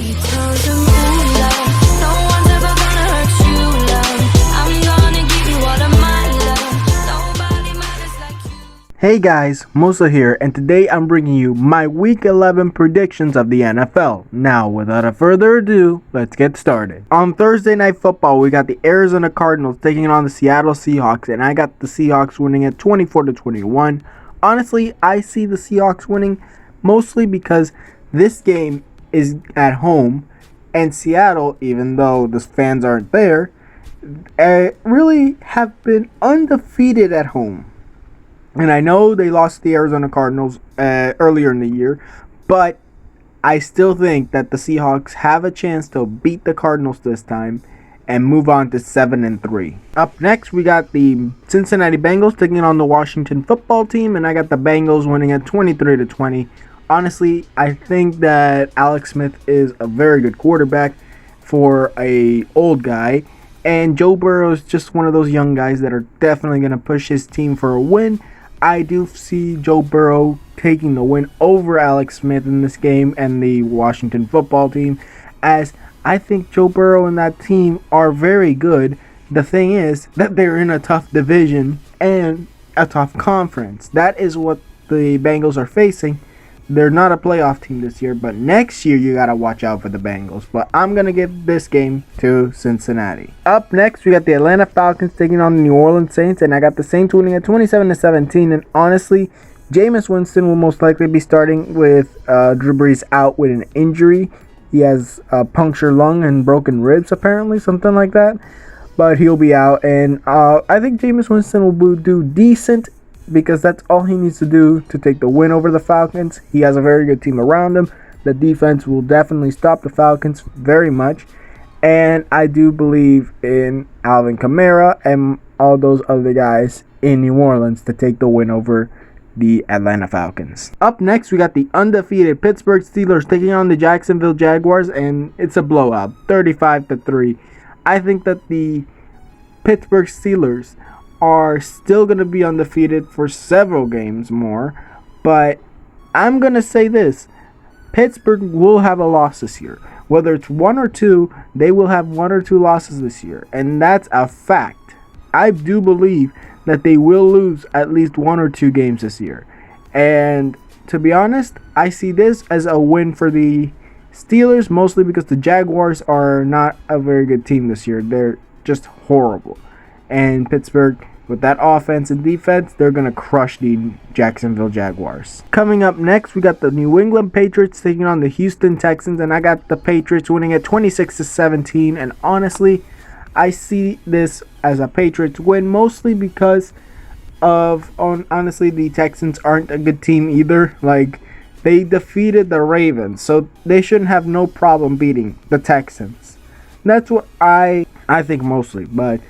She tells him, ooh, love, no one's ever gonna hurt you, love. I'm gonna give you all of my love. Nobody matters like you. Hey guys, Musa here, and today I'm bringing you my Week 11 predictions of the NFL. Now, without further ado, let's get started. On Thursday Night Football, we got the Arizona Cardinals taking on the Seattle Seahawks, and I got the Seahawks winning at 24-21. Honestly, I see the Seahawks winning mostly because this game is at home, and Seattle, even though the fans aren't there, really have been undefeated at home. And I know they lost the Arizona Cardinals earlier in the year, but I still think that the Seahawks have a chance to beat the Cardinals this time and move on to 7-3. Up next, we got the Cincinnati Bengals taking on the Washington Football Team, and I got the Bengals winning at 23-20. Honestly, I think that Alex Smith is a very good quarterback for a old guy, and Joe Burrow is just one of those young guys that are definitely going to push his team for a win. I do see Joe Burrow taking the win over Alex Smith in this game and the Washington Football Team, as I think Joe Burrow and that team are very good. The thing is that they're in a tough division and a tough conference. That is what the Bengals are facing. They're not a playoff team this year, but next year you got to watch out for the Bengals. But I'm going to give this game to Cincinnati. Up next, we got the Atlanta Falcons taking on the New Orleans Saints, and I got the Saints winning at 27-17. And honestly, Jameis Winston will most likely be starting with Drew Brees out with an injury. He has a punctured lung and broken ribs, apparently, something like that. But he'll be out, and I think Jameis Winston will do decent, because that's all he needs to do to take the win over the Falcons. He has a very good team around him. The defense will definitely stop the Falcons very much. And I do believe in Alvin Kamara and all those other guys in New Orleans to take the win over the Atlanta Falcons. Up next, we got the undefeated Pittsburgh Steelers taking on the Jacksonville Jaguars, and it's a blowout, 35-3. I think that the Pittsburgh Steelers are still going to be undefeated for several games more, but I'm going to say this: Pittsburgh will have a loss this year. Whether it's one or two, they will have one or two losses this year, and that's a fact. I do believe that they will lose at least one or two games this year, and to be honest, I see this as a win for the Steelers, mostly because the Jaguars are not a very good team this year. They're just horrible, and Pittsburgh, with that offense and defense, they're going to crush the Jacksonville Jaguars. Coming up next, we got the New England Patriots taking on the Houston Texans, and I got the Patriots winning at 26-17. And honestly, I see this as a Patriots win, mostly because of, honestly, the Texans aren't a good team either. Like, they defeated the Ravens, so they shouldn't have no problem beating the Texans. That's what I think mostly, but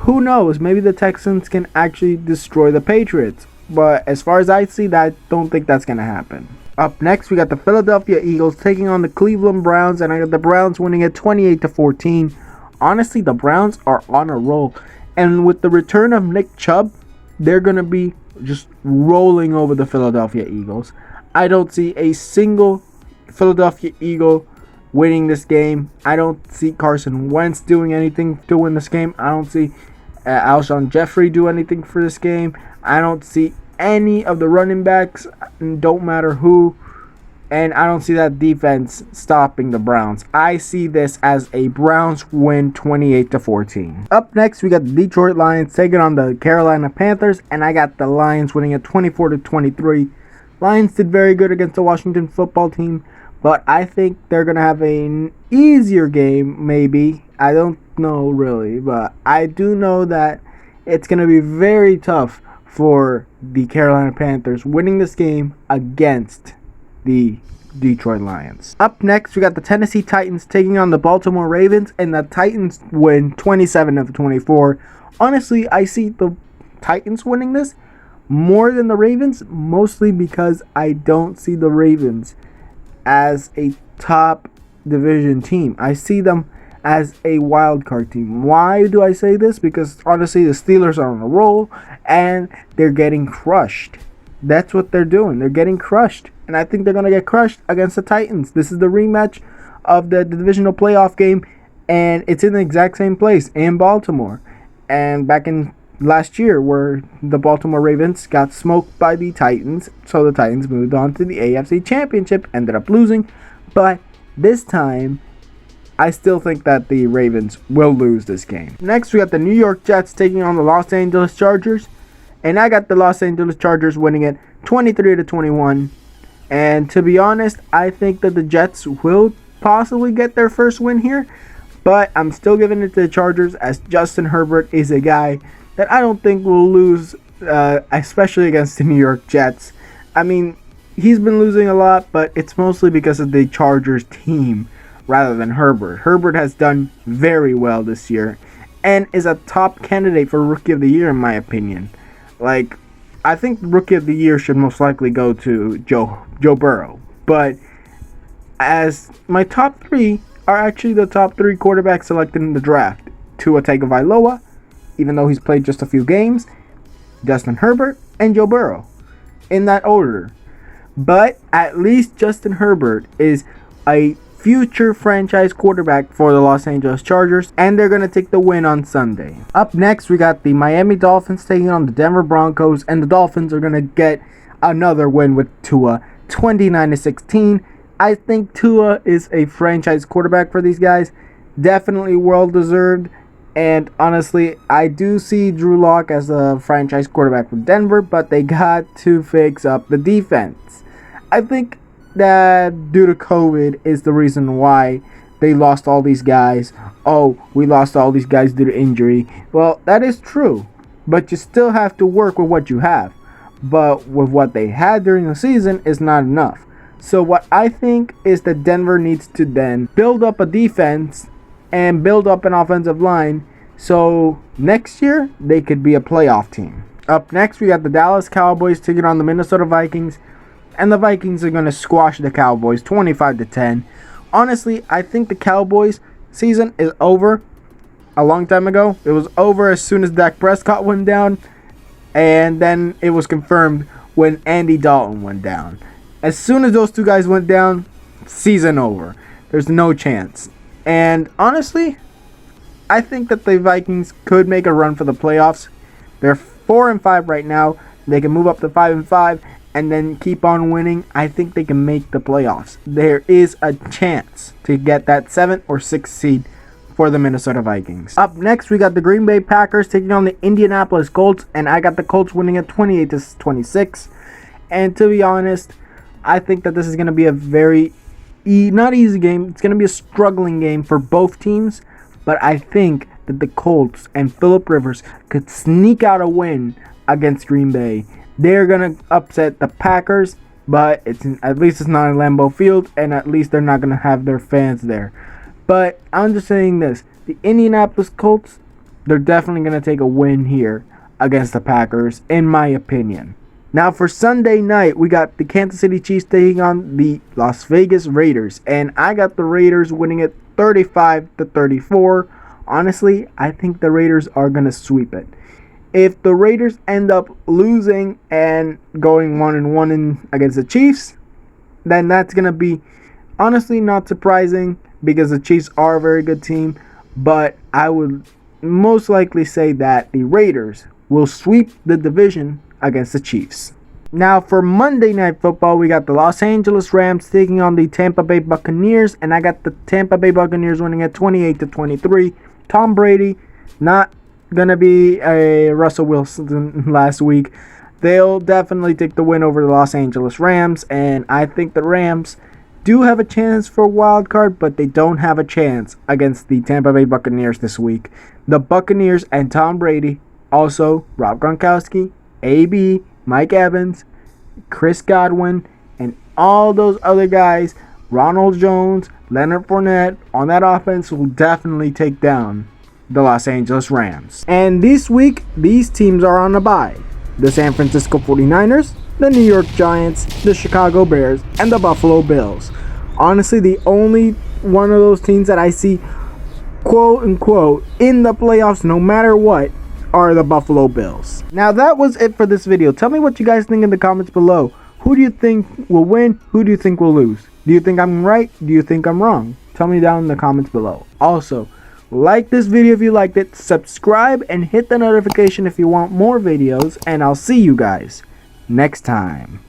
who knows? Maybe the Texans can actually destroy the Patriots. But as far as I see, I don't think that's going to happen. Up next, we got the Philadelphia Eagles taking on the Cleveland Browns, and I got the Browns winning at 28-14. Honestly, the Browns are on a roll. And with the return of Nick Chubb, they're going to be just rolling over the Philadelphia Eagles. I don't see a single Philadelphia Eagle winning this game. I don't see Carson Wentz doing anything to win this game. I don't see Alshon Jeffrey do anything for this game. I don't see any of the running backs, don't matter who, and I don't see that defense stopping the Browns. I see this as a Browns win 28-14. Up next, we got the Detroit Lions taking on the Carolina Panthers, and I got the Lions winning at 24-23. Lions did very good against the Washington Football Team, but I think they're going to have an easier game, maybe. I don't know really, but I do know that it's going to be very tough for the Carolina Panthers winning this game against the Detroit Lions. Up next, we got the Tennessee Titans taking on the Baltimore Ravens, and the Titans win 27-24. Honestly, I see the Titans winning this more than the Ravens, mostly because I don't see the Ravens as a top division team. I see them as a wild card team. Why do I say this? Because honestly, the Steelers are on a roll and they're getting crushed. That's what they're doing. They're getting crushed. And I think they're going to get crushed against the Titans. This is the rematch of the divisional playoff game, and it's in the exact same place in Baltimore. And back in last year, where the Baltimore Ravens got smoked by the Titans, so the Titans moved on to the AFC Championship, ended up losing. But this time, I still think that the Ravens will lose this game. Next, we got the New York Jets taking on the Los Angeles Chargers. And I got the Los Angeles Chargers winning it 23-21. And to be honest, I think that the Jets will possibly get their first win here. But I'm still giving it to the Chargers, as Justin Herbert is a guy that I don't think will lose, especially against the New York Jets. I mean, he's been losing a lot, but it's mostly because of the Chargers team rather than Herbert. Herbert has done very well this year and is a top candidate for Rookie of the Year, in my opinion. Like, I think Rookie of the Year should most likely go to Joe Burrow. But as my top three are actually the top three quarterbacks selected in the draft. Tua Tagovailoa, even though he's played just a few games, Justin Herbert, and Joe Burrow, in that order. But at least Justin Herbert is a future franchise quarterback for the Los Angeles Chargers, and they're going to take the win on Sunday. Up next, we got the Miami Dolphins taking on the Denver Broncos, and the Dolphins are going to get another win with Tua, 29-16. I think Tua is a franchise quarterback for these guys, definitely well-deserved, and honestly, I do see Drew Lock as a franchise quarterback for Denver, but they got to fix up the defense. I think that due to COVID is the reason why they lost all these guys. Oh, we lost all these guys due to injury. Well, that is true, but you still have to work with what you have. But with what they had during the season is not enough. So what I think is that Denver needs to then build up a defense and build up an offensive line, so next year they could be a playoff team. Up next, we got the Dallas Cowboys taking on the Minnesota Vikings. And the Vikings are going to squash the Cowboys 25-10. Honestly, I think the Cowboys season is over a long time ago. It was over as soon as Dak Prescott went down. And then it was confirmed when Andy Dalton went down. As soon as those two guys went down, season over. There's no chance. And honestly, I think that the Vikings could make a run for the playoffs. They're 4-5 right now. They can move up to 5-5. And then keep on winning. I think they can make the playoffs. There is a chance to get that 7th or 6th seed for the Minnesota Vikings. Up next, we got the Green Bay Packers taking on the Indianapolis Colts, and I got the Colts winning at 28-26. And to be honest, I think that this is going to be a very not easy game. It's going to be a struggling game for both teams, but I think that the Colts and Phillip Rivers could sneak out a win against Green Bay. They're going to upset the Packers, but at least it's not in Lambeau Field, and at least they're not going to have their fans there. But I'm just saying this. The Indianapolis Colts, they're definitely going to take a win here against the Packers, in my opinion. Now for Sunday night, we got the Kansas City Chiefs taking on the Las Vegas Raiders, and I got the Raiders winning it 35-34. Honestly, I think the Raiders are going to sweep it. If the Raiders end up losing and going 1-1 against the Chiefs, then that's going to be honestly not surprising because the Chiefs are a very good team. But I would most likely say that the Raiders will sweep the division against the Chiefs. Now for Monday Night Football, we got the Los Angeles Rams taking on the Tampa Bay Buccaneers, and I got the Tampa Bay Buccaneers winning at 28-23. Tom Brady, not gonna be a Russell Wilson last week. They'll definitely take the win over the Los Angeles Rams, and I think the Rams do have a chance for a wild card, but they don't have a chance against the Tampa Bay Buccaneers this week. The Buccaneers and Tom Brady, also Rob Gronkowski, AB, Mike Evans, Chris Godwin, and all those other guys, Ronald Jones, Leonard Fournette, on that offense will definitely take down the Los Angeles Rams. And this week, these teams are on a bye. The San Francisco 49ers, the New York Giants, the Chicago Bears, and the Buffalo Bills. Honestly, the only one of those teams that I see, quote unquote, in the playoffs no matter what, are the Buffalo Bills. Now that was it for this video. Tell me what you guys think in the comments below. Who do you think will win? Who do you think will lose? Do you think I'm right? Do you think I'm wrong? Tell me down in the comments below. Also, like this video if you liked it, subscribe, and hit the notification if you want more videos, and I'll see you guys next time.